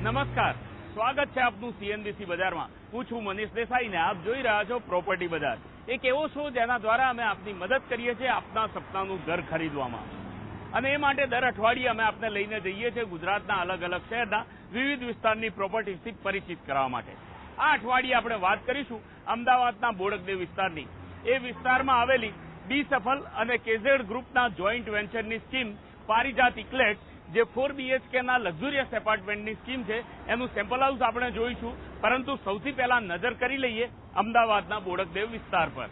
નમસ્કાર, સ્વાગત છે આપનું સીએનબીસી બજારમાં। હું છું મનીષ દેસાઈ ને આપ જોઈ રહ્યા છો પ્રોપર્ટી બજાર, એક એવો શો જેના દ્વારા અમે આપની મદદ કરીએ છીએ આપના સપનાનું ઘર ખરીદવામાં। અને એ માટે દર અઠવાડિયે અમે આપને લઈને જઈએ છીએ ગુજરાતના અલગ અલગ શહેરના વિવિધ વિસ્તારની પ્રોપર્ટીથી પરિચિત કરવા માટે। આ અઠવાડિયે આપણે વાત કરીશું અમદાવાદના બોડકદેવ વિસ્તારની। એ વિસ્તારમાં આવેલી બી સફલ અને કેઝેડ ગ્રુપના જોઈન્ટ વેન્ચરની સ્કીમ પારિજાત ઇકલેટ, જે 4 BHK ના લક્ઝુરિયસ એપાર્ટમેન્ટની સ્કીમ છે, એનું સેમ્પલ હાઉસ આપણે જોઈશું। પરંતુ સૌથી પહેલા નજર કરી લઈએ અમદાવાદના બોડકદેવ વિસ્તાર પર।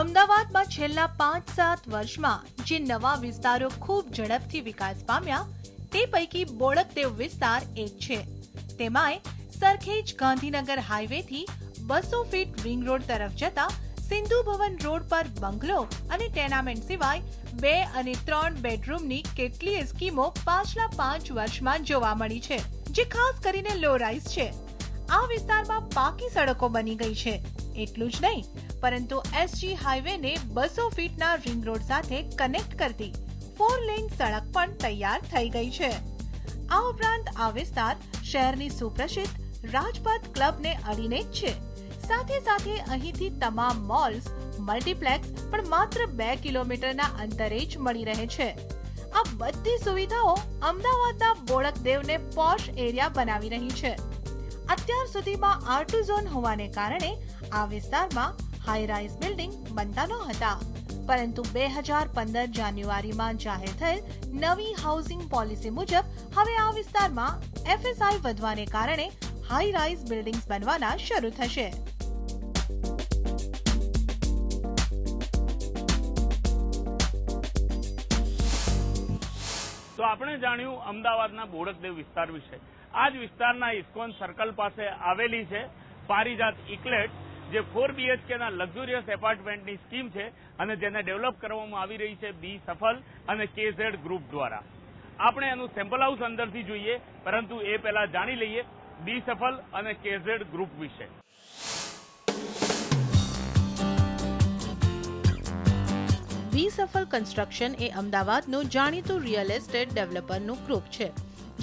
અમદાવાદમાં છેલ્લા 5-7 વર્ષમાં જે નવા વિસ્તારો ખૂબ ઝડપથી વિકાસ પામ્યા તે પૈકી બોડકદેવ વિસ્તાર એક છે। તેમાંય સરખેજ ગાંધીનગર હાઈવેથી 200 ફીટ રિંગ રોડ તરફ જતા સિંધુ ભવન રોડ પર બંગલો અને ટેનામેન્ટ સિવાય 2 અને 3 બેડરૂમની કેટલીય સ્કીમો પાછલા 5 વર્ષમાં જોવા મળી છે, જે ખાસ કરીને લો રાઇઝ છે। આ વિસ્તારમાં પાકી સડકો બની ગઈ છે। એટલું જ નહીં, પરંતુ એસજી હાઈવેને 200 ફીટના રિંગ રોડ સાથે કનેક્ટ કરતી 4 લેન સડક પણ તૈયાર થઈ ગઈ છે। આ ઉપરાંત આ વિસ્તાર શહેરની સુપ્રસિદ્ધ રાજપથ ક્લબને અડીને જ છે। સાથે સાથે અહીંથી તમામ મોલ્સ, મલ્ટીપ્લેક્સ પણ માત્ર 2 કિલોમીટરના અંતરે જ મળી રહે છે। આ બધી સુવિધાઓ અમદાવાદના બોડકદેવને પોશ એરિયા બનાવી રહી છે। અત્યાર સુધીમાં R2 ઝોન હોવાને કારણે આ વિસ્તારમાં હાઈ રાઇઝ બિલ્ડિંગ બનતા ન હતા, પરંતુ 2015 જાન્યુઆરીમાં જાહેર થયેલ નવી હાઉસિંગ પોલિસી મુજબ હવે આ વિસ્તારમાં FSI વધવાને કારણે હાઈ રાઇઝ બિલ્ડિંગ્સ બનવાના શરૂ થશે। તો આપણે જાણ્યું અમદાવાદના બોડકદેવ વિસ્તાર વિશે। આ જ વિસ્તારના ઇસ્કોન સર્કલ પાસે આવેલી છે પારિજાત ઇકલેટ, જે 4 BHK ના લક્ઝુરિયસ એપાર્ટમેન્ટની સ્કીમ છે અને જેને ડેવલપ કરવામાં આવી રહી છે બી સફલ અને કેઝેડ ગ્રુપ દ્વારા। આપણે એનું સેમ્પલ હાઉસ અંદરથી જોઈએ, પરંતુ એ પહેલા જાણી લઈએ બી સફલ અને કેઝેડ ગ્રુપ વિશે। બી સફલ કન્સ્ટ્રક્શન એ અમદાવાદનું જાણીતું રિયલ એસ્ટેટ ડેવલપરનું ગ્રુપ છે,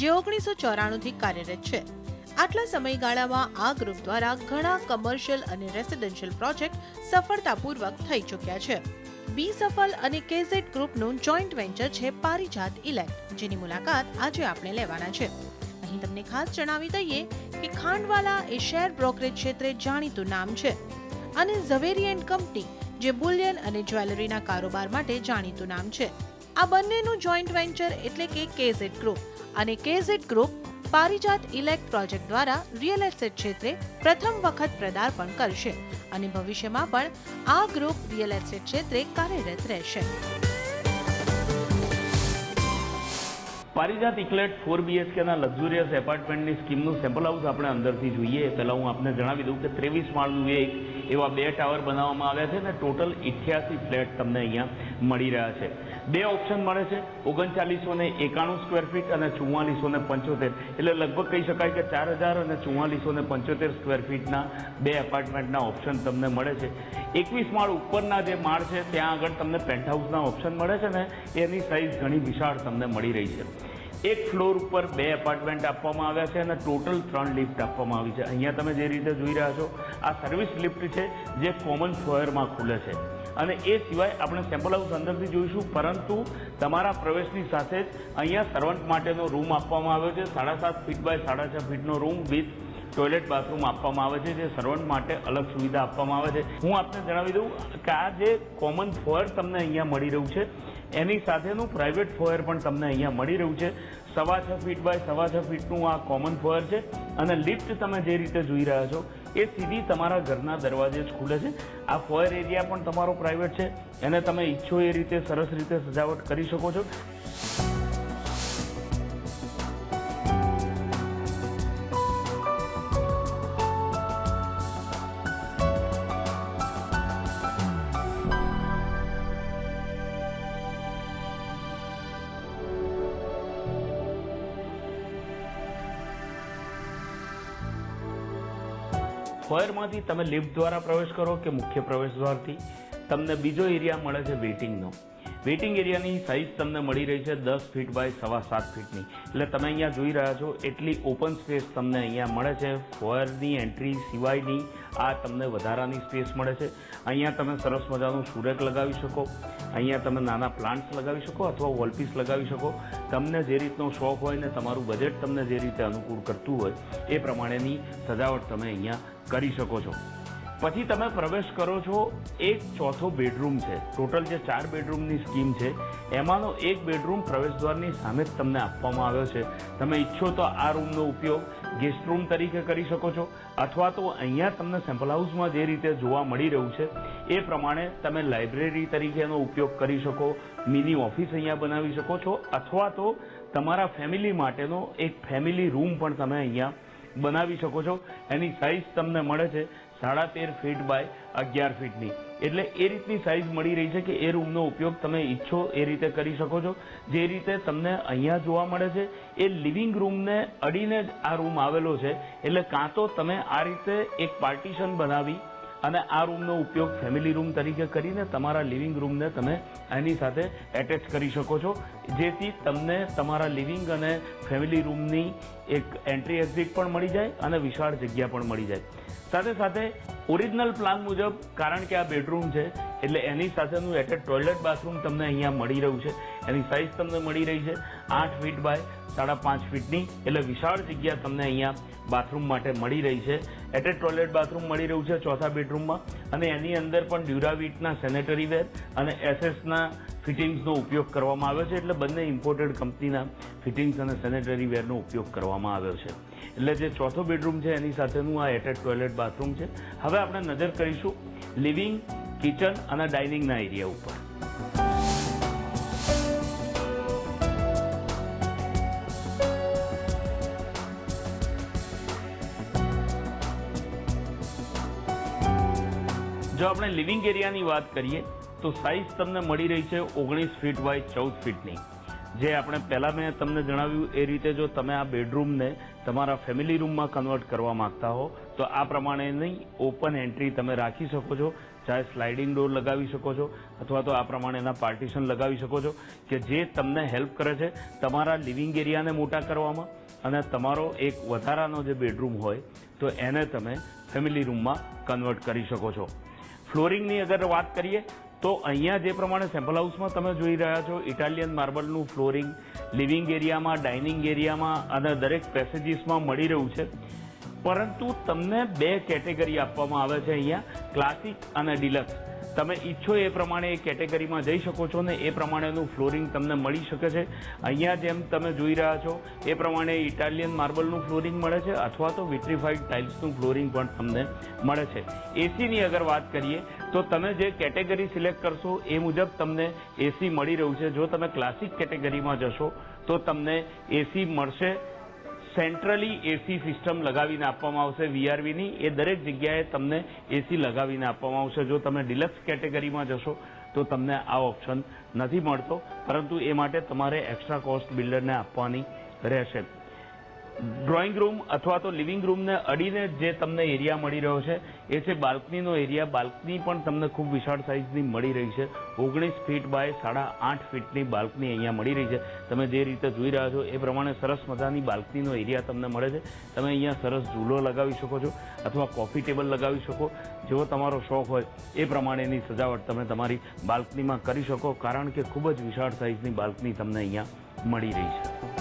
જે 1994થી કાર્યરત છે। આટલા સમયગાળામાં આ ગ્રુપ દ્વારા ઘણા કમર્શિયલ અને રેસિડેન્શિયલ પ્રોજેક્ટ સફળતાપૂર્વક થઈ ચૂક્યા છે। બી સફલ અને કેઝેડ ગ્રુપનું જોઈન્ટ વેન્ચર છે પારિજાત ઇલેક્ટ, જેની મુલાકાત આજે આપણે લેવાના છે। અહીં તમને ખાસ જણાવી દઈએ કે ખાંડવાલા એ શેર બ્રોકરેજ ક્ષેત્રે જાણીતું નામ છે અને ઝવેરી એન્ડ કંપની, જે બુલિયન અને જ્વેલરીના કારોબાર માટે જાણીતું નામ છે। આ બંનેનું જોઈન્ટ વેન્ચર એટલે કે કેઝેડ ગ્રુપ, અને KZ group Parijat elect project દ્વારા રિયલ એસ્ટેટ ક્ષેત્રે પ્રથમ વખત પદાર્પણ કરશે અને ભવિષ્યમાં પણ આ ગ્રુપ રિયલ એસ્ટેટ ક્ષેત્રે કાર્યરત રહેશે। પારિજાત ઇકલેટ 4 BHK ના લક્ઝુરિયસ એપાર્ટમેન્ટની સ્કીમનું સેમ્પલ હાઉસ આપણે અંદરથી જોઈએ। પહેલા હું આપને જણાવી દઉં કે 23 માળનું એક એવા 2 ટાવર બનાવવામાં આવ્યા છે અને ટોટલ 88 ફ્લેટ તમને અહીંયા મળી રહ્યા છે। 2 ઓપ્શન મળે છે, 3991 સ્ક્વેર ફીટ અને 4475, એટલે લગભગ કહી શકાય કે 4000 અને 4475 સ્ક્વેર ફીટના 2 એપાર્ટમેન્ટના ઓપ્શન તમને મળે છે। 21 માળ ઉપરના જે માળ છે ત્યાં આગળ તમને પેન્ટહાઉસના ઓપ્શન મળે છે ને એની સાઇઝ ઘણી વિશાળ તમને મળી રહી છે। એક ફ્લોર ઉપર 2 એપાર્ટમેન્ટ આપવામાં આવ્યા છે અને ટોટલ 3 લિફ્ટ આપવામાં આવી છે। અહીંયા તમે જે રીતે જોઈ રહ્યા છો આ સર્વિસ લિફ્ટ છે, જે કોમન ફ્લોરમાં ખુલે છે અને એ સિવાય આપણે સેમ્પલ હાઉસ અંદરથી જોઈશું, પરંતુ તમારા પ્રવેશની સાથે જ અહીંયા સર્વન્ટ માટેનો રૂમ આપવામાં આવ્યો છે। 7.5 ફીટ બાય 6.5 ફીટનો રૂમ વિથ ટોયલેટ બાથરૂમ આપવામાં આવે છે, જે સર્વન્ટ માટે અલગ સુવિધા આપવામાં આવે છે। હું આપને જણાવી દઉં કે આ જે કોમન ફોયર તમને અહીંયા મળી રહ્યું છે એની સાથેનું પ્રાઇવેટ ફોયર પણ તમને અહીંયા મળી રહ્યું છે। 6.5 ફીટ બાય 6.5 ફીટનું આ કોમન ફોયર છે અને લિફ્ટ તમે જે રીતે જોઈ રહ્યા છો એ સીધી તમારા ઘરના દરવાજે જ ખુલે છે। આ ફોયર એરિયા પણ તમારો પ્રાઇવેટ છે, એને તમે ઈચ્છો એ રીતે સરસ રીતે સજાવટ કરી શકો છો। ફોયરમાંથી તમે લિફ્ટ દ્વારા પ્રવેશ કરો કે મુખ્ય પ્રવેશ દ્વારથી, તમને બીજો એરિયા મળે છે વેઇટિંગનો. વેઇટિંગ એરિયાની સાઇઝ તમને મળી રહી છે 10 ફીટ બાય 7.25 ફીટની. એટલે તમે અહીંયા જોઈ રહ્યા છો એટલી ઓપન સ્પેસ તમને અહીંયા મળે છે. ફોયરની એન્ટ્રી સિવાયની આ તમને વધારાની સ્પેસ મળે છે. અહીંયા તમે સરસ મજાનું સુરેક લગાવી શકો, અહીંયા તમે નાના પ્લાન્ટ્સ લગાવી શકો અથવા વોલપીસ લગાવી શકો. તમને જે રીતનો શોખ હોય ને તમારું બજેટ તમને જે રીતે અનુકૂળ કરતું હોય એ પ્રમાણેની સજાવટ તમે અહીંયા કરી શકો છો. પછી તમે પ્રવેશ કરો છો, એક ચોથો બેડરૂમ છે. ટોટલ જે 4 બેડરૂમની સ્કીમ છે એમાંનો એક બેડરૂમ પ્રવેશદ્વારની સામે જ તમને આપવામાં આવ્યો છે. તમે ઈચ્છો તો આ રૂમનો ઉપયોગ ગેસ્ટ રૂમ તરીકે કરી શકો છો, અથવા તો અહીંયા તમને સેમ્પલ હાઉસમાં જે રીતે જોવા મળી રહ્યું છે એ પ્રમાણે તમે લાઇબ્રેરી તરીકેનો ઉપયોગ કરી શકો, મિની ઓફિસ અહીંયા બનાવી શકો છો, અથવા તો તમારા ફેમિલી માટેનો એક ફેમિલી રૂમ પણ તમે અહીંયા બનાવી શકો છો. એની સાઇઝ તમને મળે છે 13.5 ફીટ બાય 11 ફીટની. એટલે એ રીતની સાઇઝ મળી રહી છે કે એ રૂમનો ઉપયોગ તમે ઈચ્છો એ રીતે કરી શકો છો. જે રીતે તમને અહીંયા જોવા મળે છે એ લિવિંગ રૂમને અડીને જ આ રૂમ આવેલો છે. એટલે કાં તો તમે આ રીતે એક પાર્ટીશન બનાવી અને આ રૂમનો ઉપયોગ ફેમિલી રૂમ તરીકે કરીને તમારા લિવિંગ રૂમને તમે એની સાથે એટેચ કરી શકો છો, જેથી તમને તમારા લિવિંગ અને ફેમિલી રૂમની એક એન્ટ્રી એક્ઝિટ પણ મળી જાય અને વિશાળ જગ્યા પણ મળી જાય. સાથે સાથે ઓરિજિનલ પ્લાન મુજબ, કારણ કે આ બેડરૂમ છે એટલે એની સાથેનું એટેચ ટોયલેટ બાથરૂમ તમને અહીંયા મળી રહ્યું છે. એની સાઇઝ તમને મળી રહી છે 8 ફીટ બાય 5.5 ફીટની. એટલે વિશાળ જગ્યા તમને અહીંયા બાથરૂમ માટે મળી રહી છે. એટેચ ટોયલેટ બાથરૂમ મળી રહ્યું છે ચોથા બેડરૂમમાં, અને એની અંદર પણ ડ્યુરાવીટના સેનેટરી વેર અને એસએસના ફિટિંગ્સનો ઉપયોગ કરવામાં આવ્યો છે. એટલે બંને ઇમ્પોર્ટેડ કંપનીના ફિટિંગ્સ અને સેનેટરી વેરનો ઉપયોગ કરવામાં આવ્યો છે. એટલે જે ચોથો બેડરૂમ છે એની સાથેનું આ એટેચ ટોયલેટ બાથરૂમ છે. હવે આપણે નજર કરીશું લિવિંગ, કિચન અને ડાઇનિંગના એરિયા ઉપર. જો આપણે લિવિંગ એરિયાની વાત કરીએ તો સાઇઝ તમને મળી રહી છે 19 ફીટ બાય 14 ફીટની. જે આપણે પહેલાં મેં તમને જણાવ્યું એ રીતે જો તમે આ બેડરૂમને તમારા ફેમિલી રૂમમાં કન્વર્ટ કરવા માંગતા હો તો આ પ્રમાણેની ઓપન એન્ટ્રી તમે રાખી શકો છો. ચાહે સ્લાઇડિંગ ડોર લગાવી શકો છો અથવા તો આ પ્રમાણેના પાર્ટીશન લગાવી શકો છો કે જે તમને હેલ્પ કરે છે તમારા લિવિંગ એરિયાને મોટા કરવામાં, અને તમારો એક વધારાનો જે બેડરૂમ હોય તો એને તમે ફેમિલી રૂમમાં કન્વર્ટ કરી શકો છો. ફ્લોરિંગની અગર વાત કરીએ તો અહીંયા જે પ્રમાણે સેમ્પલ હાઉસમાં તમે જોઈ રહ્યા છો ઇટાલિયન માર્બલનું ફ્લોરિંગ લિવિંગ એરિયામાં, ડાઇનિંગ એરિયામાં અને દરેક પેસેજીસમાં મળી રહ્યું છે. પરંતુ તમને 2 કેટેગરી આપવામાં આવે છે અહીંયા, ક્લાસિક અને ડિલક્સ. તમે ઈચ્છો એ પ્રમાણે એ કેટેગરીમાં જઈ શકો છો ને એ પ્રમાણેનું ફ્લોરિંગ તમને મળી શકે છે. અહીંયા જેમ તમે જોઈ રહ્યા છો એ પ્રમાણે ઇટાલિયન માર્બલનું ફ્લોરિંગ મળે છે અથવા તો વિટ્રીફાઈડ ટાઇલ્સનું ફ્લોરિંગ પણ તમને મળે છે. એસીની અગર વાત કરીએ તો તમે જે કેટેગરી સિલેક્ટ કરશો એ મુજબ તમને એસી મળી રહ્યું છે. જો તમે ક્લાસિક કેટેગરીમાં જશો તો તમને એસી મળશે. સેન્ટ્રલી એસી સિસ્ટમ લગાવીને આપવામાં આવશે વીઆરવીની. એ દરેક જગ્યાએ તમને એસી લગાવીને આપવામાં આવશે. જો તમે ડિલક્સ કેટેગરીમાં જશો તો તમને આ ઓપ્શન નથી મળતો, પરંતુ એ માટે તમારે એક્સ્ટ્રા કોસ્ટ બિલ્ડરને આપવાની રહેશે. ડ્રોઈંગ રૂમ અથવા તો લિવિંગ રૂમને અડીને જે તમને એરિયા મળી રહ્યો છે એ છે બાલ્કનીનો એરિયા. બાલ્કની પણ તમને ખૂબ વિશાળ સાઇઝની મળી રહી છે. 19 ફીટ બાય 8.5 ફીટની બાલ્કની અહીંયા મળી રહી છે. તમે જે રીતે જોઈ રહ્યા છો એ પ્રમાણે સરસ મજાની બાલ્કનીનો એરિયા તમને મળે છે. તમે અહીંયા સરસ ઝૂલો લગાવી શકો છો અથવા કોફી ટેબલ લગાવી શકો. જેવો તમારો શોખ હોય એ પ્રમાણેની સજાવટ તમે તમારી બાલ્કનીમાં કરી શકો, કારણ કે ખૂબ જ વિશાળ સાઇઝની બાલ્કની તમને અહીંયા મળી રહી છે.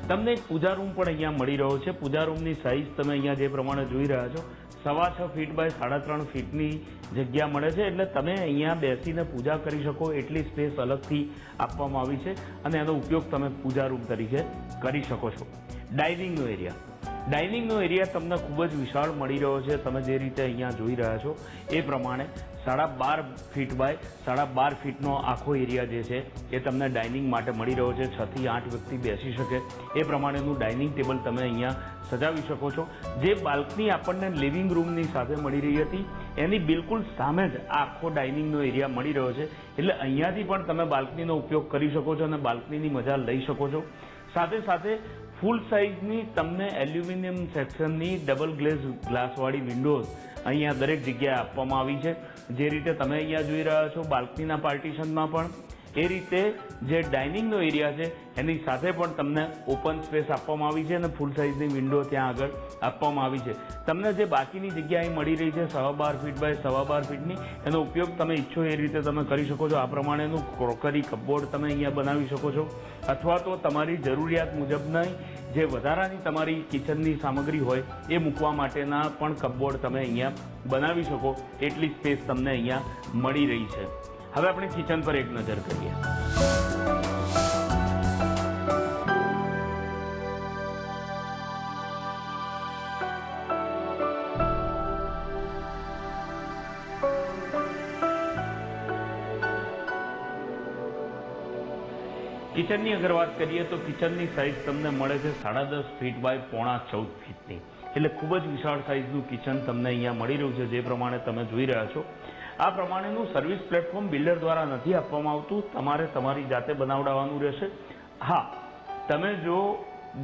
તમને એક પૂજા રૂમ પણ અહીંયા મળી રહ્યો છે. પૂજા રૂમની સાઇઝ તમે અહીંયા જે પ્રમાણે જોઈ રહ્યા છો 6.25 ફીટ બાય 3.5 ફીટની જગ્યા મળે છે. એટલે તમે અહીંયા બેસીને પૂજા કરી શકો એટલી સ્પેસ અલગથી આપવામાં આવી છે અને એનો ઉપયોગ તમે પૂજા રૂમ તરીકે કરી શકો છો. ડાઇનિંગનો એરિયા ડાઇનિંગનો એરિયા તમને ખૂબ જ વિશાળ મળી રહ્યો છે. તમે જે રીતે અહીંયા જોઈ રહ્યા છો એ પ્રમાણે 12.5 ફીટ બાય 12.5 ફીટનો આખો એરિયા જે છે એ તમને ડાઇનિંગ માટે મળી રહ્યો છે. 6 થી 8 વ્યક્તિ બેસી શકે એ પ્રમાણેનું ડાઇનિંગ ટેબલ તમે અહીંયા સજાવી શકો છો. જે બાલ્કની આપણને લિવિંગ રૂમની સાથે મળી રહી હતી એની બિલકુલ સામે જ આ આખો ડાઇનિંગનો એરિયા મળી રહ્યો છે. એટલે અહીંયાથી પણ તમે બાલ્કનીનો ઉપયોગ કરી શકો છો અને બાલ્કનીની મજા લઈ શકો છો. સાથે સાથે ફૂલ સાઇઝની તમને એલ્યુમિનિયમ સેક્શનની ડબલ ગ્લાસવાળી વિન્ડોઝ અહીંયા દરેક જગ્યાએ આપવામાં આવી છે. જે રીતે તમે અહીંયા જોઈ રહ્યા છો બાલ્કનીના પાર્ટીશનમાં પણ એ રીતે જે ડાઇનિંગનો એરિયા છે એની સાથે પણ તમને ઓપન સ્પેસ આપવામાં આવી છે અને ફૂલ સાઇઝની વિન્ડો ત્યાં આગળ આપવામાં આવી છે. તમને જે બાકીની જગ્યા અહીં મળી રહી છે 12.5 ફીટ બાય 12.5 ફીટની એનો ઉપયોગ તમે ઈચ્છો એ રીતે તમે કરી શકો છો. આ પ્રમાણેનું ક્રોકરી કપબોર્ડ તમે અહીંયા બનાવી શકો છો અથવા તો તમારી જરૂરિયાત મુજબની જે વધારાની તમારી કિચનની સામગ્રી હોય એ મૂકવા માટેના પણ કપબોર્ડ તમે અહીંયા બનાવી શકો એટલી સ્પેસ તમને અહીંયા મળી રહી છે. હવે આપણે કિચન પર એક નજર કરીએ. કિચનની અગર વાત કરીએ તો કિચનની સાઇઝ તમને મળે છે 10.5 ફીટ બાય 14.5 ફીટની. એટલે ખૂબ જ વિશાળ સાઇઝનું કિચન તમને અહીંયા મળી રહ્યું છે. જે પ્રમાણે તમે જોઈ રહ્યા છો આ પ્રમાણેનું સર્વિસ પ્લેટફોર્મ બિલ્ડર દ્વારા નથી આપવામાં આવતું. તમારે તમારી જાતે બનાવડાવવાનું રહેશે. હા, તમે જો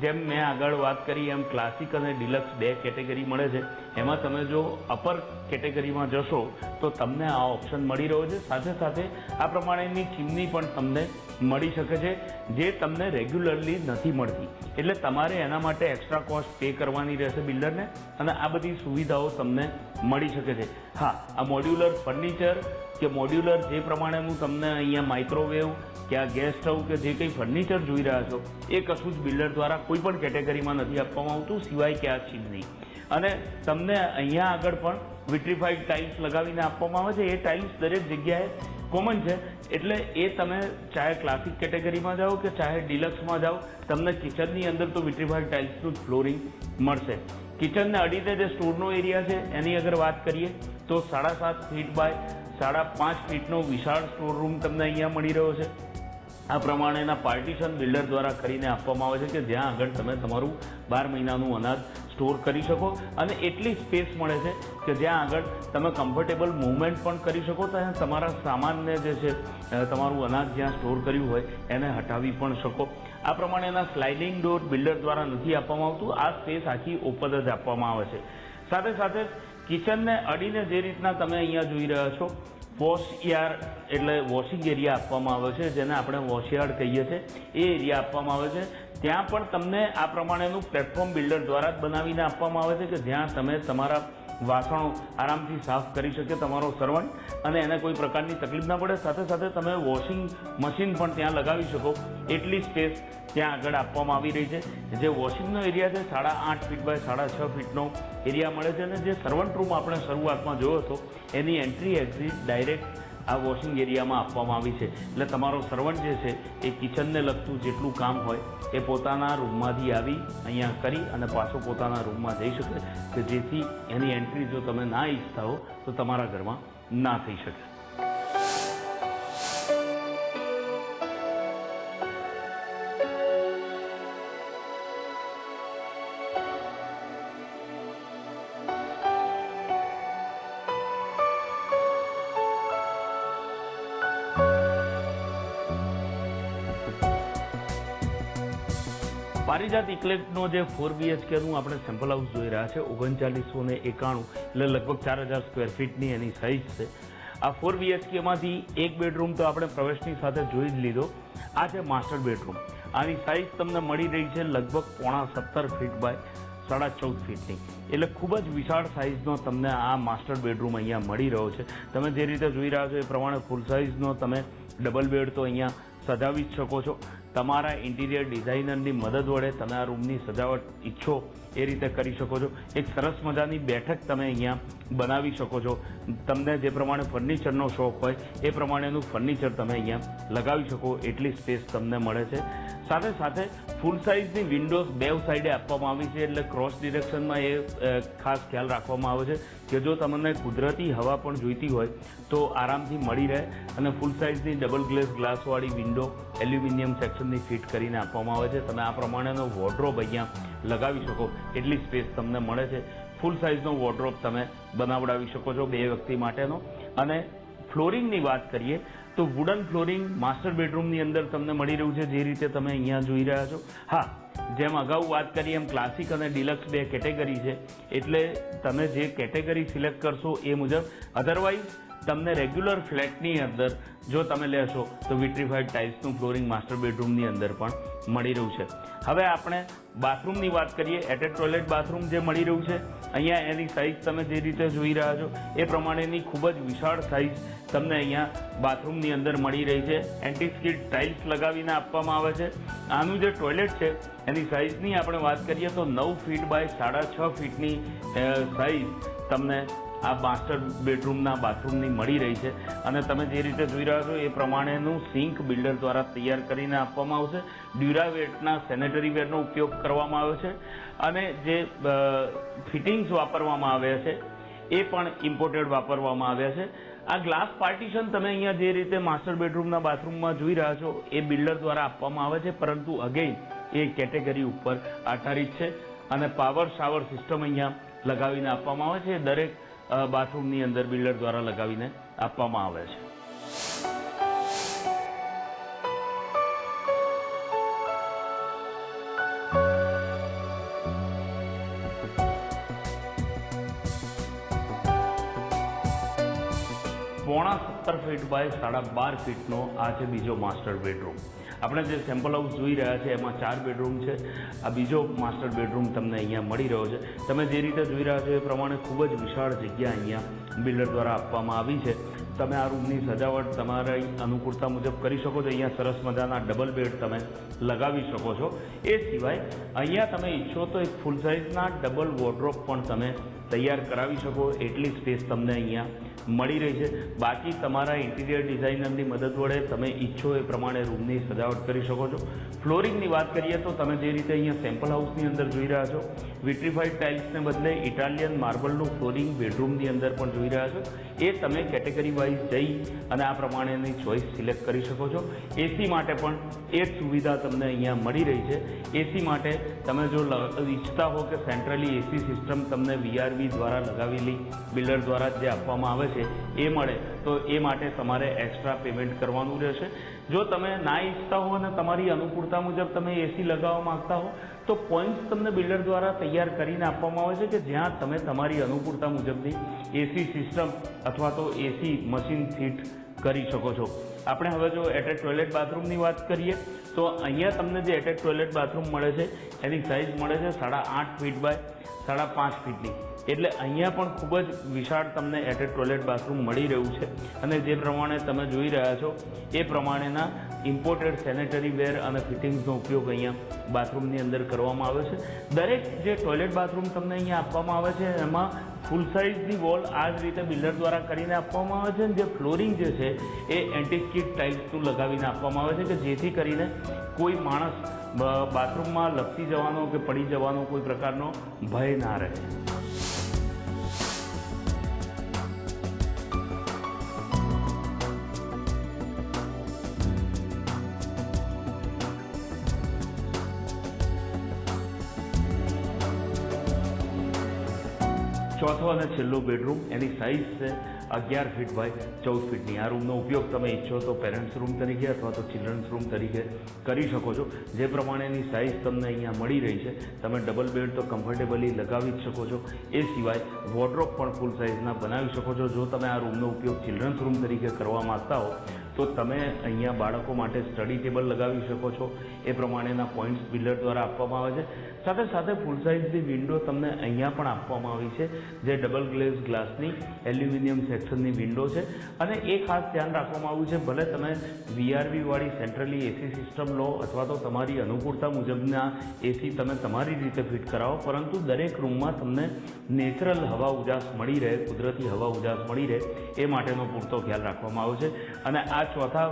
જેમ મેં આગળ વાત કરી એમ ક્લાસિક અને ડિલક્સ 2 કેટેગરી મળે છે. એમાં તમે જો અપર કેટેગરીમાં જશો તો તમને આ ઓપ્શન મળી રહ્યો છે. સાથે સાથે આ પ્રમાણેની ચીમની પણ તમને મળી શકે છે જે તમને રેગ્યુલરલી નથી મળતી. એટલે તમારે એના માટે એક્સ્ટ્રા કોસ્ટ પે કરવાની રહેશે બિલ્ડરને અને આ બધી સુવિધાઓ તમને મળી શકે છે. હા, આ મોડ્યુલર ફર્નિચર કે મોડ્યુલર જે પ્રમાણેનું તમને અહીંયા માઇક્રોવેવ કે આ ગેસ સ્ટવ કે જે કંઈ ફર્નિચર જોઈ રહ્યા છો એ કશું જ બિલ્ડર દ્વારા કોઈ પણ કેટેગરીમાં નથી આપવામાં આવતું સિવાય કે આ ચીમની. અને તમને અહીંયા આગળ પણ વિટ્રીફાઈડ ટાઇલ્સ લગાવીને આપવામાં આવે છે. એ ટાઇલ્સ દરેક જગ્યાએ કોમન છે. એટલે એ તમે ચાહે ક્લાસિક કેટેગરીમાં જાઓ કે ચાહે ડિલક્સમાં જાઓ તમને કિચનની અંદર તો વિટ્રીફાઈડ ટાઇલ્સનું જ ફ્લોરિંગ મળશે. કિચનને અડીને જે સ્ટોરનો એરિયા છે એની અગર વાત કરીએ તો 7.5 ફીટ બાય 5.5 ફીટનો વિશાળ સ્ટોર રૂમ તમને અહીંયા મળી રહ્યો છે. આ પ્રમાણેના પાર્ટીશન બિલ્ડર દ્વારા કરીને આપવામાં આવે છે કે જ્યાં આગળ તમે તમારું 12 મહિનાનું અનાજ સ્ટોર કરી શકો અને એટલી સ્પેસ મળે છે કે જ્યાં આગળ તમે કમ્ફર્ટેબલ મૂવમેન્ટ પણ કરી શકો તો તમારા સામાનને જે છે તમારું અનાજ જ્યાં સ્ટોર કર્યું હોય એને હટાવી પણ શકો. આ પ્રમાણેના સ્લાઇડિંગ ડોર બિલ્ડર દ્વારા નથી આપવામાં આવતું. આ સ્પેસ આખી ઓપન જ આપવામાં આવે છે. સાથે સાથે કિચનને અડીને જે રીતના તમે અહીંયા જોઈ રહ્યા છો વોશયાર્ડ એટલે વોશિંગ એરિયા આપવામાં આવે છે જેને આપણે વોશયાર્ડ કહીએ છીએ એ એરિયા આપવામાં આવે છે. ત્યાં પણ તમને આ પ્રમાણેનું પ્લેટફોર્મ બિલ્ડર દ્વારા જ બનાવીને આપવામાં આવે છે કે જ્યાં તમે તમારા વાસણો આરામથી સાફ કરી શકે તમારો સર્વન્ટ અને એને કોઈ પ્રકારની તકલીફ ના પડે. સાથે સાથે તમે વોશિંગ મશીન પણ ત્યાં લગાવી શકો એટલી સ્પેસ ત્યાં આગળ આપવામાં આવી રહી છે. જે વોશિંગનો એરિયા છે 8.5 ફીટ બાય 6.5 ફીટનો એરિયા મળે છે અને જે સર્વન્ટ રૂમ આપણે શરૂઆતમાં જોયો હતો એની એન્ટ્રી એક્ઝિટ ડાયરેક્ટ આ વોશિંગ એરિયામાં આપવામાં આવી છે. એટલે તમારો સર્વન્ટ જે છે એ કિચનને લગતું જેટલું કામ હોય એ પોતાના રૂમમાંથી આવી અહીંયા કરી અને પાછો પોતાના રૂમમાં જઈ શકે કે જેથી એની એન્ટ્રી જો તમે ના ઈચ્છતા હો તો તમારા ઘરમાં ના થઈ શકે. પારિજાત ઇક્લેટનો જે 4 BHK નું આપણે સેમ્પલ હાઉસ જોઈ રહ્યા છે 3991 એટલે લગભગ 4000 સ્ક્વેર ફીટની એની સાઇઝ છે. આ 4 BHK માંથી એક બેડરૂમ તો આપણે પ્રવેશની સાથે જોઈ જ લીધો. આ છે માસ્ટર બેડરૂમ. આની સાઇઝ તમને મળી રહી છે લગભગ 17.5 ફીટ બાય 14.5 ફીટની. એટલે ખૂબ જ વિશાળ સાઇઝનો તમને આ માસ્ટર બેડરૂમ અહીંયા મળી રહ્યો છે. તમે જે રીતે જોઈ રહ્યા છો એ પ્રમાણે ફૂલ સાઇઝનો તમે ડબલ બેડ તો અહીંયા સજાવી જ શકો છો. તમારા ઇન્ટિરિયર ડિઝાઇનરની મદદ વડે તમે આ રૂમની સજાવટ ઈચ્છો એ રીતે કરી શકો છો. એક સરસ મજાની બેઠક તમે અહીંયા બનાવી શકો છો. તમને જે પ્રમાણે ફર્નિચરનો શોખ હોય એ પ્રમાણેનું ફર્નિચર તમે અહીંયા લગાવી શકો એટલી સ્પેસ તમને મળે છે. સાથે સાથે ફૂલ સાઇઝની વિન્ડોઝ બે સાઈડે આપવામાં આવી છે, એટલે ક્રોસ ડિરેક્શનમાં એ ખાસ ખ્યાલ રાખવામાં આવે છે કે જો તમને કુદરતી હવા પણ જોઈતી હોય તો આરામથી મળી રહે. અને ફૂલ સાઇઝની ડબલ ગ્લાસવાળી વિન્ડો એલ્યુમિનિયમ સેક્શનની ફિટ કરીને આપવામાં આવે છે. તમે આ પ્રમાણેનો વોર્ડરોબ અહીંયા લગાવી શકો એટલી સ્પેસ તમને મળે છે. ફૂલ સાઇઝનો વોર્ડરોબ તમે બનાવડાવી શકો છો 2 વ્યક્તિ માટેનો. અને ફ્લોરિંગની વાત કરીએ તો વુડન ફ્લોરિંગ માસ્ટર બેડરૂમની અંદર તમને મળી રહ્યું છે, જે રીતે તમે અહીંયા જોઈ રહ્યા છો. હા, જેમ અગાઉ વાત કરી એમ ક્લાસિક અને ડિલક્સ 2 કેટેગરી છે, એટલે તમે જે કેટેગરી સિલેક્ટ કરશો એ મુજબ. અધરવાઇઝ તમને રેગ્યુલર ફ્લેટની અંદર જો તમે લેશો તો વિટ્રીફાઈડ ટાઇલ્સનું ફ્લોરિંગ માસ્ટર બેડરૂમની અંદર પણ મળી રહ્યું છે. હવે આપણે બાથરૂમની વાત કરીએ. એટેચ ટોયલેટ બાથરૂમ જે મળી રહ્યું છે અહીંયા, એની સાઇઝ તમે જે રીતે જોઈ રહ્યા છો એ પ્રમાણેની ખૂબ જ વિશાળ સાઇઝ તમને અહીંયા બાથરૂમની અંદર મળી રહી છે. એન્ટી સ્કિડ ટાઇલ્સ લગાવીને આપવામાં આવે છે. આનું જે ટોયલેટ છે એની સાઇઝની આપણે વાત કરીએ તો 9 ફીટ બાય 6.5 ફીટની સાઇઝ તમને આ માસ્ટર બેડરૂમના બાથરૂમની મળી રહી છે. અને તમે જે રીતે જોઈ રહ્યા છો એ પ્રમાણેનું સિંક બિલ્ડર દ્વારા તૈયાર કરીને આપવામાં આવશે. ડ્યુરાવેટના સેનેટરી વેરનો ઉપયોગ કરવામાં આવ્યો છે. અને જે ફિટિંગ્સ વાપરવામાં આવ્યા છે એ પણ ઇમ્પોર્ટેડ વાપરવામાં આવ્યા છે. આ ગ્લાસ પાર્ટીશન તમે અહીંયા જે રીતે માસ્ટર બેડરૂમના બાથરૂમમાં જોઈ રહ્યા છો એ બિલ્ડર દ્વારા આપવામાં આવે છે, પરંતુ અગેઇન એ કેટેગરી ઉપર આધારિત છે. અને પાવર શાવર સિસ્ટમ અહીંયા લગાવીને આપવામાં આવે છે. દરેક બાથરૂમની અંદર બિલ્ડર દ્વારા લગાવીને આપવામાં આવે છે. પોણા 17 ફીટ બાય 12.5 ફીટનો આ છે બીજો માસ્ટર બેડરૂમ. આપણે જે સેમ્પલ હાઉસ જોઈ રહ્યા છે એમાં 4 બેડરૂમ છે. આ બીજો માસ્ટર બેડરૂમ તમને અહીંયા મળી રહ્યો છે. તમે જે રીતે જોઈ રહ્યા છો એ પ્રમાણે ખૂબ જ વિશાળ જગ્યા અહીંયા બિલ્ડર દ્વારા આપવામાં આવી છે. તમે આ રૂમની સજાવટ તમારી અનુકૂળતા મુજબ કરી શકો છો. અહીંયા સરસ મજાના ડબલ બેડ તમે લગાવી શકો છો. એ સિવાય અહીંયા તમે ઈચ્છો તો એક ફૂલ સાઇઝના ડબલ વોર્ડરોબ પણ તમે તૈયાર કરાવી શકો એટલી સ્પેસ તમને અહીંયા મળી રહી છે. બાકી તમારા ઇન્ટિરિયર ડિઝાઇનરની મદદ વડે તમે ઈચ્છો એ પ્રમાણે રૂમની સજાવટ કરી શકો છો. ફ્લોરિંગની વાત કરીએ તો તમે જે રીતે અહીંયા સેમ્પલ હાઉસની અંદર જોઈ રહ્યા છો વિટ્રીફાઈડ ટાઇલ્સને બદલે ઇટાલિયન માર્બલનું ફ્લોરિંગ બેડરૂમની અંદર પણ જોઈ રહ્યા છો. એ તમે કેટેગરી વાઇઝ જઈ અને આ પ્રમાણેની ચોઇસ સિલેક્ટ કરી શકો છો. એસી માટે પણ એ જ સુવિધા તમને અહીંયા મળી રહી છે. એસી માટે તમે જો ઈચ્છતા હો કે સેન્ટ્રલી એસી સિસ્ટમ તમને VRV દ્વારા લગાવેલી બિલ્ડર દ્વારા જે આપવામાં આવે છે એ મળે તો એ માટે તમારે એક્સ્ટ્રા પેમેન્ટ કરવાનું રહેશે. જો તમે ના ઈચ્છતા હો અને તમારી અનુકૂળતા મુજબ તમે એસી લગાવવા માંગતા હો તો પોઈન્ટ્સ તમને બિલ્ડર દ્વારા તૈયાર કરીને આપવામાં આવે છે કે જ્યાં તમે તમારી અનુકૂળતા મુજબની એસી સિસ્ટમ અથવા તો એસી મશીન ફિટ કરી શકો છો. આપણે હવે જો એટેચ ટોયલેટ બાથરૂમની વાત કરીએ તો અહીંયા તમને જે એટેચ ટોયલેટ બાથરૂમ મળે છે એની સાઇઝ મળે છે 8.5 ફીટ બાય 5.5 ફીટની. એટલે અહીંયા પણ ખૂબ જ વિશાળ તમને એટેચ ટોયલેટ બાથરૂમ મળી રહ્યું છે. અને જે પ્રમાણે તમે જોઈ રહ્યા છો એ પ્રમાણેના ઇમ્પોર્ટેડ સેનેટરી વેર અને ફિટિંગ્સનો ઉપયોગ અહીંયા બાથરૂમની અંદર કરવામાં આવે છે. દરેક જે ટોયલેટ બાથરૂમ તમને અહીંયા આપવામાં આવે છે એમાં ફૂલ સાઇઝની વોલ આ જ રીતે બિલ્ડર દ્વારા કરીને આપવામાં આવે છે. અને જે ફ્લોરિંગ જે છે એ એન્ટી સ્કિડ ટાઇલ્સનું લગાવીને આપવામાં આવે છે કે જેથી કરીને કોઈ માણસ બાથરૂમમાં લપસી જવાનો કે પડી જવાનો કોઈ પ્રકારનો ભય ના રહે. ચોથો અને છેલ્લો બેડરૂમ એની સાઇઝ છે 11 ફીટ બાય 14 ફીટની. આ રૂમનો ઉપયોગ તમે ઈચ્છો તો પેરેન્ટ્સ રૂમ તરીકે અથવા તો ચિલ્ડ્રન્સ રૂમ તરીકે કરી શકો છો. જે પ્રમાણેની સાઇઝ તમને અહીંયા મળી રહી છે તમે ડબલ બેડ તો કમ્ફર્ટેબલી લગાવી જ શકો છો. એ સિવાય વોર્ડરોબ પણ ફૂલ સાઇઝના બનાવી શકો છો. જો તમે આ રૂમનો ઉપયોગ ચિલ્ડ્રન્સ રૂમ તરીકે કરવા માંગતા હો તો તમે અહીંયા બાળકો માટે સ્ટડી ટેબલ લગાવી શકો છો. એ પ્રમાણેના પોઈન્ટ્સ બિલ્ડર દ્વારા આપવામાં આવે છે. સાથે સાથે ફૂલ સાઇઝની વિન્ડો તમને અહીંયા પણ આપવામાં આવી છે જે ડબલ ગ્લાસની એલ્યુમિનિયમ સેક્શનની વિન્ડો છે. અને એ ખાસ ધ્યાન રાખવામાં આવ્યું છે ભલે તમે VRV વાળી સેન્ટ્રલી એસી સિસ્ટમ લો અથવા તો તમારી અનુકૂળતા મુજબના એસી તમે તમારી રીતે ફિટ કરાવો, પરંતુ દરેક રૂમમાં તમને નેચરલ હવા ઉજાસ મળી રહે, કુદરતી હવા ઉજાસ મળી રહે એ માટેનો પૂરતો ખ્યાલ રાખવામાં આવ્યો છે. અને આ ચોથા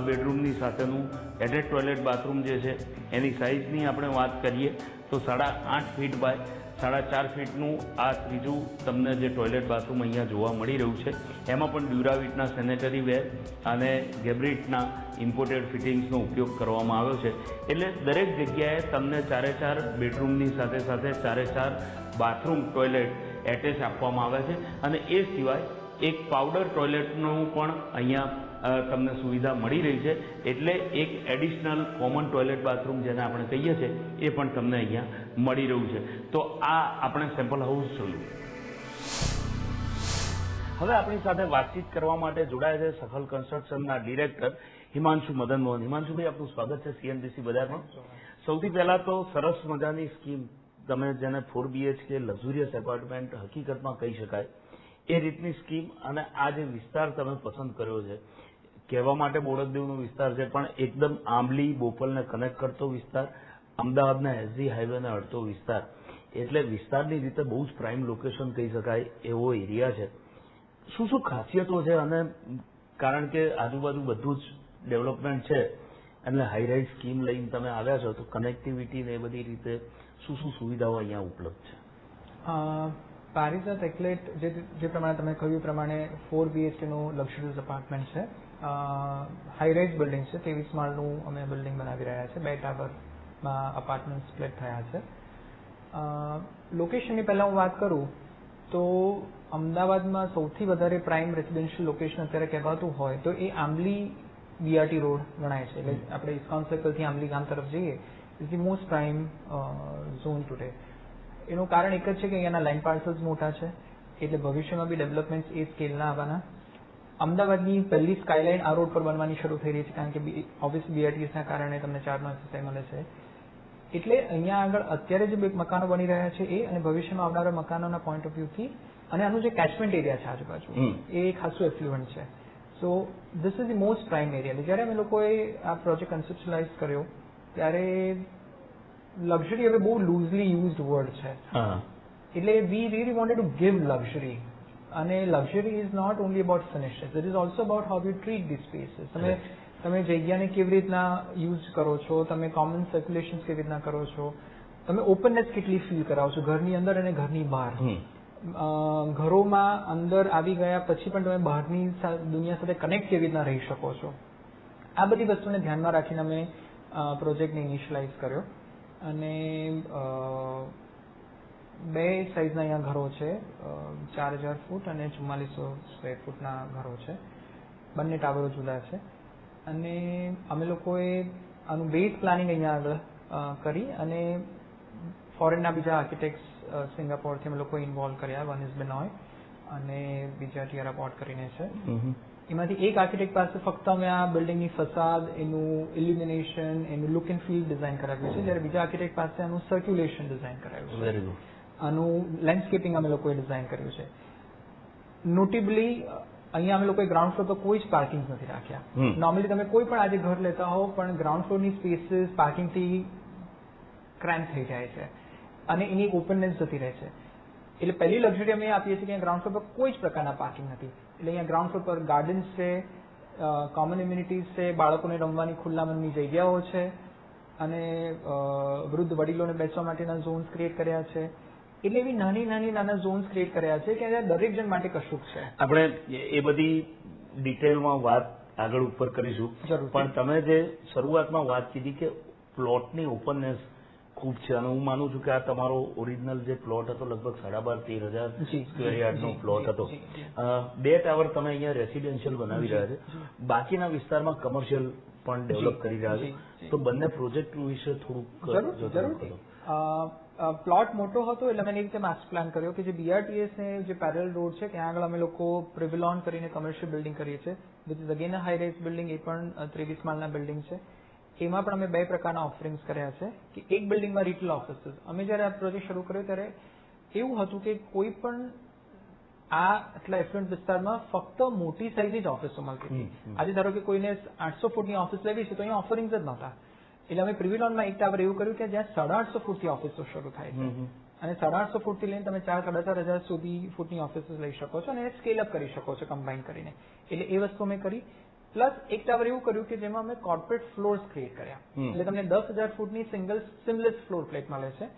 બેડરૂમની સાથેનું એટેચ ટોયલેટ બાથરૂમ જે છે એની સાઇઝની આપણે વાત કરીએ તો 8.5 ફીટ બાય 4.5 ફીટનું આ ત્રીજું તમને જે ટોયલેટ બાથરૂમ અહીંયા જોવા મળી રહ્યું છે. એમાં પણ ડ્યુરાવિટના સેનેટરી વેર અને ગેબ્રિટના ઇમ્પોર્ટેડ ફિટિંગ્સનો ઉપયોગ કરવામાં આવ્યો છે. એટલે દરેક જગ્યાએ તમને 4 બેડરૂમની સાથે સાથે 4 બાથરૂમ ટોયલેટ એટેચ આપવામાં આવે છે. અને એ સિવાય એક પાવડર ટોયલેટનું પણ અહીંયા તમને સુવિધા મળી રહી છે. એટલે એક એડિશનલ કોમન ટોયલેટ બાથરૂમ જેને આપણે કહીએ છીએ એ પણ તમને અહીંયા મળી રહ્યું છે. તો આ આપણે સેમ્પલ હાઉસ જોયું. હવે આપણી સાથે વાતચીત કરવા માટે જોડાયા છે સફલ કન્સ્ટ્રક્શનના ડિરેક્ટર હિમાંશુ મદન મોહન. હિમાંશુભાઈ, આપનું સ્વાગત છે CNBC બજારમાં. સૌથી પહેલા તો સરસ મજાની સ્કીમ, તમે જેને 4 BHK લક્ઝુરિયસ એપાર્ટમેન્ટ હકીકતમાં કહી શકાય એ રીતની સ્કીમ, અને આ જે વિસ્તાર તમે પસંદ કર્યો છે, કહેવા માટે બોડકદેવનો વિસ્તાર છે પણ એકદમ આંબલી બોપલને કનેક્ટ કરતો વિસ્તાર, અમદાવાદના SG હાઈવેને અડતો વિસ્તાર, એટલે વિસ્તારની રીતે બહુ જ પ્રાઇમ લોકેશન કહી શકાય એવો એરિયા છે. શું શું ખાસિયતો છે? અને કારણ કે આજુબાજુ બધું જ ડેવલપમેન્ટ છે એટલે હાઈરાઇઝ સ્કીમ લઈને તમે આવ્યા છો, તો કનેક્ટિવિટી ને એ બધી રીતે શું શું સુવિધાઓ અહીંયા ઉપલબ્ધ છે? પારિજાત એક્લેટ જે પ્રમાણે તમે કહ્યું એ પ્રમાણે 4 BHKનું લક્ઝરિયસ અપાર્ટમેન્ટ છે. હાઈરાઇઝ બિલ્ડિંગ છે. 23 માળનું અમે બિલ્ડિંગ બનાવી રહ્યા છે. 2 ટાવરમાં અપાર્ટમેન્ટ સ્પ્લિટ થયા છે. લોકેશનની પહેલાં હું વાત કરું તો અમદાવાદમાં સૌથી વધારે પ્રાઇમ રેસિડેન્શિયલ લોકેશન અત્યારે કહેવાતું હોય તો એ આંબલી BRT રોડ ગણાય છે. એટલે આપણે ઇસ્કોન સર્કલથી આંબલી ગામ તરફ જઈએ is the most prime zone today. એનું કારણ એક જ છે કે અહીંયાના લેન્ડ પાર્સલ્સ મોટા છે, એટલે ભવિષ્યમાં બી ડેવલપમેન્ટ એ સ્કેલના આવવાના. અમદાવાદની પહેલી સ્કાયલાઇન આ રોડ પર બનવાની શરૂ થઈ રહી છે, કારણ કે ઓબ્વિયસલી BRTSના કારણે તમને 4 એક્સરસાઇઝ મળે છે. એટલે અહીંયા આગળ અત્યારે જે મકાનો બની રહ્યા છે એ અને ભવિષ્યમાં આવનારા મકાનોના પોઈન્ટ ઓફ વ્યૂથી અને આનું જે કેચમેન્ટ એરિયા છે આજુબાજુ એ ખાસું એફ્લુઅન્ટ છે. So this is the most prime area. જ્યારે અમે લોકોએ આ પ્રોજેક્ટ કન્સેપ્ચ્યુલાઇઝ કર્યો ત્યારે લક્ઝરી હવે બહુ લૂઝલી યુઝડ વર્ડ છે. એટલે we really wanted to give luxury. અને luxury is not only about finishes, it is also about how you treat these spaces. તમે જગ્યાને કેવી રીતના યુઝ કરો છો, તમે કોમન સર્ક્યુલેશન કેવી રીતના કરો છો, તમે ઓપનનેસ કેટલી ફીલ કરાવો છો ઘરની અંદર અને ઘરની બહાર. ઘરોમાં અંદર આવી ગયા પછી પણ તમે બહારની દુનિયા સાથે કનેક્ટ કેવી રીતના રહી શકો છો, આ બધી વસ્તુને ધ્યાનમાં રાખીને અમે પ્રોજેક્ટને ઇનિશિયલાઇઝ કર્યો. અને 2 સાઇઝના અહીંયા ઘરો છે. 4000 ફૂટ અને 4400 સ્ક્વેર ફૂટના ઘરો છે. બંને ટાવરો જુદા છે. અને અમે લોકોએ આનું બેઝ પ્લાનિંગ અહીંયા આગળ કરી અને ફોરેનના બીજા આર્કિટેક્ટ્સ સિંગાપોરથી અમે લોકો ઇન્વોલ્વ કર્યા. વન ઇઝ બેનોય અને બીજા ટિયારા પોર્ટ કરીને છે. એમાંથી એક આર્કિટેક્ટ પાસે ફક્ત અમે આ બિલ્ડિંગની ફસાદ, એનું ઇલ્યુમિનેશન, એનું લુક એન્ડ ફીલ ડિઝાઇન કરાવ્યું છે, જ્યારે બીજા આર્કિટેક્ટ પાસે આનું સર્ક્યુલેશન ડિઝાઇન કરાવ્યું છે, આનું લેન્ડસ્કેપિંગ અમે લોકોએ ડિઝાઇન કર્યું છે. નોટેબલી અહીંયા અમે લોકોએ ગ્રાઉન્ડ ફ્લોર પર કોઈ જ પાર્કિંગ નથી રાખ્યા. નોર્મલી તમે કોઈ પણ આજે ઘર લેતા હો પણ ગ્રાઉન્ડ ફ્લોરની સ્પેસીસ પાર્કિંગથી ક્રેમ્પ થઈ જાય છે અને એની એક ઓપનનેસ જતી રહે છે. એટલે પહેલી લક્ઝરી અમે આપીએ છીએ કે ગ્રાઉન્ડ ફ્લોર પર કોઈ જ પ્રકારના પાર્કિંગ નથી. એટલે અહીંયા ગ્રાઉન્ડ ફ્લોર પર ગાર્ડન્સ છે, કોમન એમ્યુનિટીઝ છે, બાળકોને રમવાની ખુલ્લા મનની જગ્યાઓ છે અને વૃદ્ધ વડીલોને બેસવા માટેના ઝોન્સ ક્રિએટ કર્યા છે. એટલે એવી નાના ઝોન્સ ક્રિએટ કર્યા છે કે દરેક જણ માટે કશુંક છે. આપણે એ બધી ડિટેલમાં વાત આગળ ઉપર કરીશું, પણ તમે જે શરૂઆતમાં વાત કીધી કે પ્લોટની ઓપનનેસ ખૂબ છે, અને હું માનું છું કે આ તમારો ઓરિજિનલ જે પ્લોટ હતો લગભગ 12,000-13,000 સ્ક્વેર યાર્ડનો પ્લોટ હતો. 2 ટાવર તમે અહીંયા રેસિડેન્શિયલ બનાવી રહ્યા છે, બાકીના વિસ્તારમાં કમર્શિયલ પણ ડેવલપ કરી રહ્યા છે. તો બંને પ્રોજેક્ટ વિશે થોડુંક પ્લોટ મોટો હતો એટલે અમે એ રીતે માસ્ટર પ્લાન કર્યો કે જે BRTS ને જે પેરેલલ રોડ છે ત્યાં આગળ અમે લોકો પ્રિવિલોન કરીને કમર્શિયલ બિલ્ડિંગ કરીએ છીએ, which is again a high rise building. એ પણ 23 માળના બિલ્ડિંગ છે. એમાં પણ અમે 2 પ્રકારના ઓફરિંગ્સ કર્યા છે કે એક બિલ્ડિંગમાં રિટેલ ઓફિસીસ. અમે જ્યારે આ પ્રોજેક્ટ શરૂ કર્યો ત્યારે એવું હતું કે કોઈ પણ આ આટલા એફ્લુઅન્ટ વિસ્તારમાં ફક્ત મોટી સાઇઝની જ ઓફિસો મળતી હતી. આજે ધારો કે કોઈને 800 ફૂટની ઓફિસ લેવી છે તો અહીંયા ઓફરિંગ્સ જ નહોતા. એટલે અમે પ્રિવિલોનમાં એક ટાવર એવું કર્યું કે જ્યાં 850 ફૂટથી ઓફિસો શરૂ થાય છે અને 850 ફૂટથી લઈને તમે 4,000-4,500 સુધી ફૂટની ઓફિસો લઈ શકો છો અને સ્કેલ અપ કરી શકો છો કમ્બાઈન કરીને. એટલે એ વસ્તુ અમે કરી. પ્લસ એક ટાવર એવું કર્યું કે જેમાં અમે કોર્પોરેટ ફ્લોર્સ ક્રિએટ કર્યા. એટલે તમને 10,000 ફૂટની સિંગલ સિમલેસ ફ્લોર પ્લેટ મળે છે.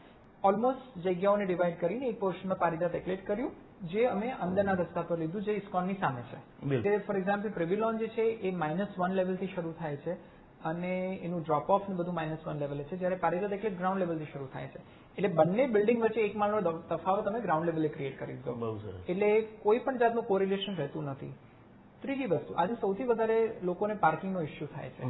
ઓલમોસ્ટ જગ્યાઓને ડિવાઈડ કરીને એક પોર્શનમાં પારિજાત એક્લેટ કર્યું, જે અમે અંદરના રસ્તા પર લીધું, જે ઇસ્કોનની સામે છે. ફોર એક્ઝામ્પલ પ્રિવિલોન જે છે એ -1 લેવલથી શરૂ થાય છે અને એનું ડ્રોપ ઓફ ને બધું -1 લેવલે છે, જ્યારે પારિજાત એક્લેટ ગ્રાઉન્ડ લેવલથી શરૂ થાય છે. એટલે બંને બિલ્ડિંગ વચ્ચે એક માળનો તફાવત અમે ગ્રાઉન્ડ લેવલે ક્રિએટ કરી દીધો. એટલે કોઈ પણ જાતનું કોરિલેશન રહેતું નથી. ત્રીજી વસ્તુ, આજે સૌથી વધારે લોકોને પાર્કિંગનો ઇસ્યુ થાય છે.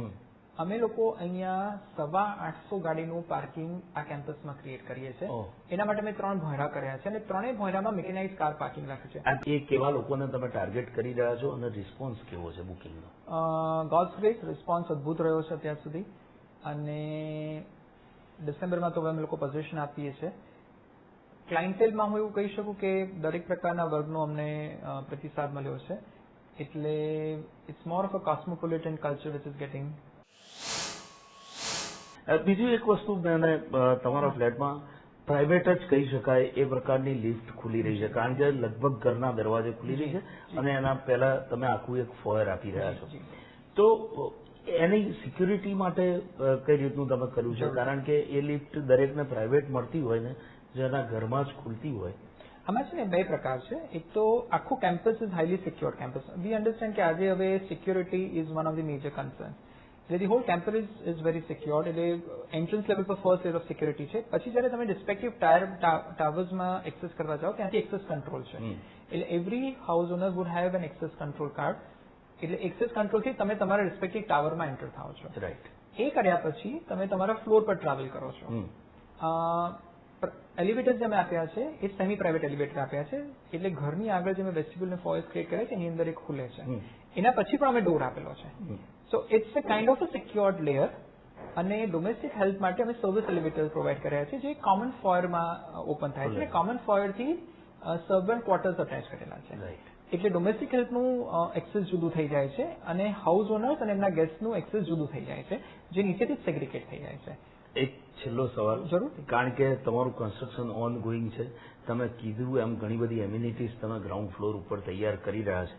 અમે લોકો અહીંયા 850 ગાડીનું પાર્કિંગ આ કેમ્પસમાં ક્રિએટ કરીએ છીએ. એના માટે મેં 3 ભોંયરા કર્યા છે અને 3 ભોંયરામાં મિકેનાઇઝ કાર પાર્કિંગ રાખ્યું છે. એ કેવા લોકોને તમે ટાર્ગેટ કરી રહ્યા છો અને રિસ્પોન્સ કેવો છે બુકિંગનો? ગોડ્સ ગ્રેસ, રિસ્પોન્સ અદભુત રહ્યો છે અત્યાર સુધી. અને ડિસેમ્બરમાં તો અમે લોકો પોઝિશન આપીએ છીએ. ક્લાયન્ટેલમાં હું એવું કહી શકું કે દરેક પ્રકારના વર્ગનો અમને પ્રતિસાદ મળ્યો છે. એટલે it's more of a cosmopolitan culture which is getting. બીજી એક વસ્તુ, મેં તમારા ફ્લેટમાં પ્રાઇવેટ જ કહી શકાય એ પ્રકારની લિફ્ટ ખુલી રહી છે, કારણ કે લગભગ ઘરના દરવાજે ખુલી રહી છે અને એના પહેલા તમે આખું એક ફોયર આપી રહ્યા છો. તો એની સિક્યુરિટી માટે કઈ રીતનું તમે કર્યું છે? કારણ કે એ લિફ્ટ દરેકને પ્રાઇવેટ મળતી હોય ને જેના ઘરમાં જ ખુલતી હોય. આમાં છે ને 2 પ્રકાર છે. એક તો આખું campus is highly secured campus. We understand કે આજે હવે security is one of the major concern. એટલે the whole campus is very secured. એટલે એન્ટ્રન્સ લેવલ પર ફર્સ્ટ લેવલ ઓફ સિક્યોરિટી છે. પછી જ્યારે તમે રિસ્પેક્ટિવ ટાવર્સમાં એક્સેસ કરવા જાઓ ત્યાંથી એક્સેસ કંટ્રોલ છે. એટલે every house owner would have an access control card. એટલે એક્સેસ કંટ્રોલથી તમે તમારા રિસ્પેક્ટિવ ટાવરમાં એન્ટર થાઓ છો. રાઈટ. એ કર્યા પછી તમે તમારા ફ્લોર પર ટ્રાવેલ કરો છો. એલિવેટર જે અમે આપ્યા છે એ સેમી પ્રાઇવેટ એલિવેટર આપ્યા છે. એટલે ઘરની આગળ જે અમે વેસ્ટિબ્યુલ ને ફોયર્સ ક્રિએટ કર્યા છે એની અંદર એક ખુલે છે. એના પછી પણ અમે ડોર આપેલો છે. So it's a kind of a secured layer. અને ડોમેસ્ટિક હેલ્થ માટે અમે સર્વિસ એલિવેટર પ્રોવાઈડ કર્યા છે, જે કોમન ફોયરમાં ઓપન થાય છે. કોમન ફોયરથી સર્વન્ટ ક્વાર્ટર્સ અટેચ કરેલા છે. એટલે ડોમેસ્ટિક હેલ્થનું એક્સેસ જુદું થઈ જાય છે અને હાઉસ ઓનર્સ અને એમના ગેસ્ટનું એક્સેસ જુદું થઈ જાય છે, જે નીચેથી જ સેગ્રિગેટ થઈ જાય છે. એક છેલ્લો સવાલ, જરૂર. કારણ કે તમારું કન્સ્ટ્રક્શન ઓન ગોઈંગ છે, તમે કીધું એમ ઘણી બધી એમ્યુનિટીઝ તમે ગ્રાઉન્ડ ફ્લોર ઉપર તૈયાર કરી રહ્યા છે.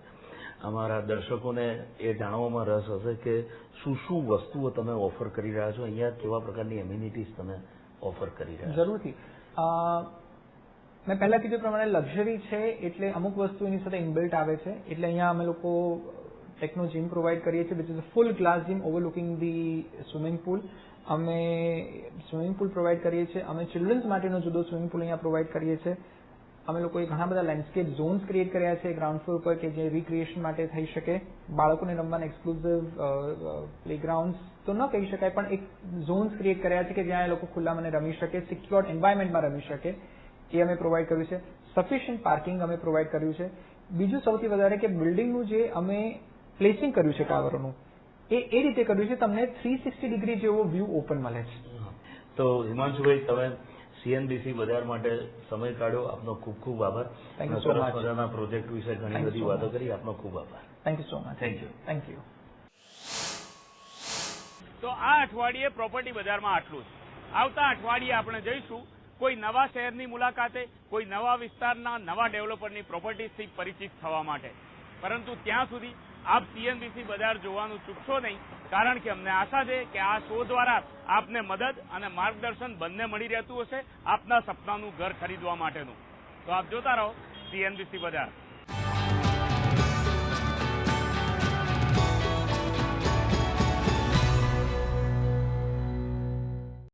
અમારા દર્શકોને એ જાણવામાં રસ હશે કે શું શું વસ્તુઓ તમે ઓફર કરી રહ્યા છો અહીંયા, કેવા પ્રકારની એમ્યુનિટીઝ તમે ઓફર કરી રહ્યા છો? જરૂરથી. મેં પહેલા કીધું પ્રમાણે લક્ઝરી છે એટલે અમુક વસ્તુ એની સાથે ઇનબિલ્ટ આવે છે. એટલે અહીંયા અમે લોકો ટેકનો જીમ પ્રોવાઈડ કરીએ છીએ, which is a full glass gym overlooking the swimming pool. અમે સ્વિમિંગ પુલ પ્રોવાઈડ કરીએ છીએ. અમે ચિલ્ડ્રન્સ માટેનો જુદો સ્વિમિંગ પુલ અહીંયા પ્રોવાઈડ કરીએ છીએ. અમે લોકોએ ઘણા બધા લેન્ડસ્કેપ ઝોન્સ ક્રિએટ કર્યા છે ગ્રાઉન્ડ ફ્લોર પર કે જે રિક્રિએશન માટે થઈ શકે. બાળકોને રમવાના એક્સક્લુઝિવ પ્લેગ્રાઉન્ડ્સ તો ન કહી શકાય, પણ એક ઝોન્સ ક્રિએટ કર્યા છે કે જ્યાં એ લોકો ખુલ્લામાં રમી શકે, સિક્યોર્ડ એન્વાયરમેન્ટમાં રમી શકે. એ અમે પ્રોવાઈડ કર્યું છે. સફિશિયન્ટ પાર્કિંગ અમે પ્રોવાઈડ કર્યું છે. બીજું સૌથી વધારે કે બિલ્ડિંગનું જે અમે પ્લેસિંગ કર્યું છે ટાવરોનું, એ રીતે કર્યું છે તમને 360 ડિગ્રી જેવો વ્યૂ ઓપન મળે છે. તો હિમાંશુભાઈ, તમે CNBC બજાર માટે સમય કાઢ્યો, આપનો ખૂબ ખૂબ આભાર. સરસ મજાના પ્રોજેક્ટ વિશે ઘણી બધી વાતો કરી, આપનો ખૂબ આભાર. Thank you so much. Thank you. તો આ અઠવાડિયે પ્રોપર્ટી બજારમાં આટલું જ. આવતા અઠવાડિયે આપણે જઈશું કોઈ નવા શહેરની મુલાકાતે, કોઈ નવા વિસ્તારના નવા ડેવલપરની પ્રોપર્ટીઝથી પરિચિત થવા માટે. પરંતુ ત્યાં સુધી આપ CNBC બજાર જોવાનું ચૂકશો નહીં, કારણ કે અમને આશા છે કે આ શો દ્વારા આપને મદદ અને માર્ગદર્શન બંને મળી રહેતું હશે આપના સપનાનું ઘર ખરીદવા માટેનું. તો આપ જોતા રહો CNBC બજાર.